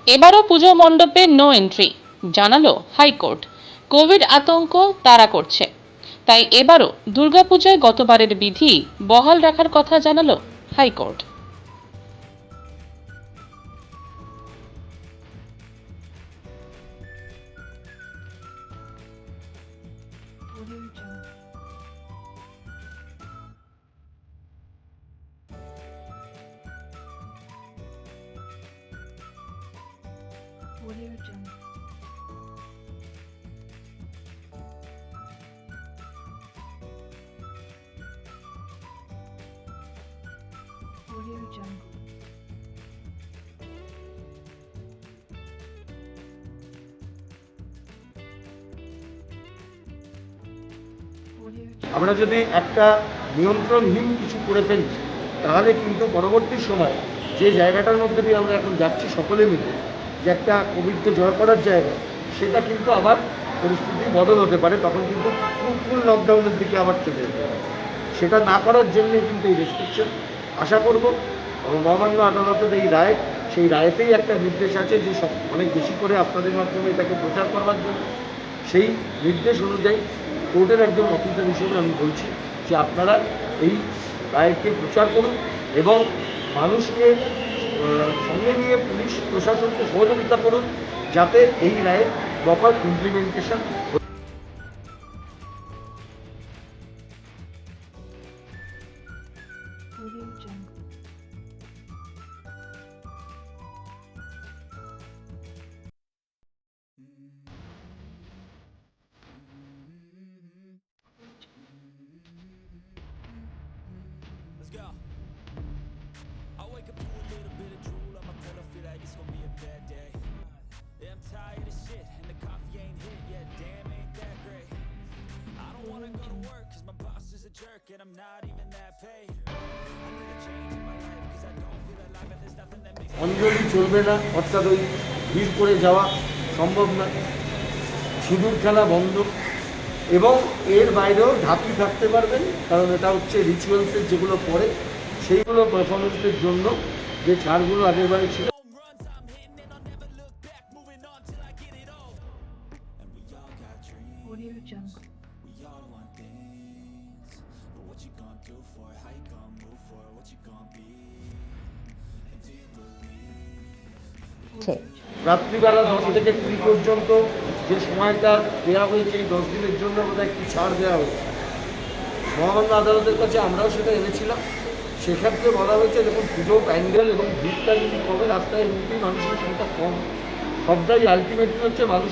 এবারও পুজো মণ্ডপে no entry জানালো হাইকোর্ট। কোভিড আতঙ্ক তাড়া করছে, তাই এবারও দুর্গাপূজায় গতবারের বিধি বহাল রাখার কথা জানালো হাইকোর্ট। আমরা যদি একটা নিয়ন্ত্রণহীন কিছু করে ফেলি, তাহলে কিন্তু পরবর্তী সময় যে জায়গাটার মধ্যে দিয়ে আমরা এখন যাচ্ছি সকলে মিলে, যে একটা কোভিডকে জয় করার জায়গা, সেটা কিন্তু আবার পরিস্থিতি বদল হতে পারে। তখন কিন্তু ফুল লকডাউনের দিকে আবার চলে যেতে পারে। সেটা না করার জন্যে কিন্তু এই রেস্ট্রিকশন। আশা করব মহামান্য আদালতের এই রায়, সেই রায়তেই একটা নির্দেশ আছে যে সব অনেক বেশি করে আপনাদের মাধ্যমে এটাকে প্রচার করবার জন্য। সেই নির্দেশ অনুযায়ী কোর্টের একজন অফিসার হিসেবে আমি বলছি যে আপনারা এই রায়কে প্রচার করুন এবং মানুষকে সঙ্গে নিয়ে পুলিশ প্রশাসনকে সহযোগিতা করুন, যাতে এই রায়ের proper implementation. I wake up to a little bit of drool on my pillow, feel like it's gonna be a bad day. Yeah, I'm tired of shit and the coffee ain't hit yet, damn ain't that great. I don't wanna go to work cause my boss is a jerk and I'm not even that paid. I need a change in my life cause I don't feel alive and there's nothing that makes me অঞ্জলি চলবে না, অর্থাৎ ওই ভিড় করে যাওয়া সম্ভব না, সিঁদুর খেলা বন্ধ এবং এর বাইরেও ঢাকি থাকতে পারবেন, কারণ এটা হচ্ছে রিচুয়ালসের যেগুলো পরে সেইগুলো পারফরমেন্সের জন্য যে ছাড়গুলো আগের বারে ছিল। home runs I'm hitting and I'll never look back, moving on till I get it all. And we all got dreams, we all want things, but what you gonna do for it, how you gonna move for it, what you gonna be, and do you believe? রাত্রিবেলা 10 থেকে 20 পর্যন্ত যে সময়টা দেওয়া হয়েছে, এই 10 দিনের জন্য বোধহয় একটি ছাড় দেওয়া হয়েছে। মহামান্য আদালতের কাছে আমরাও সেটা এনেছিলাম। সেক্ষেত্রে বলা হয়েছে দেখুন, পুজো প্যান্ডেল এবং ভিড়টা যদি কমে, রাস্তায় এমনিতেই মানুষের সংখ্যা কম, সবটাই আলটিমেটলি হচ্ছে মানুষ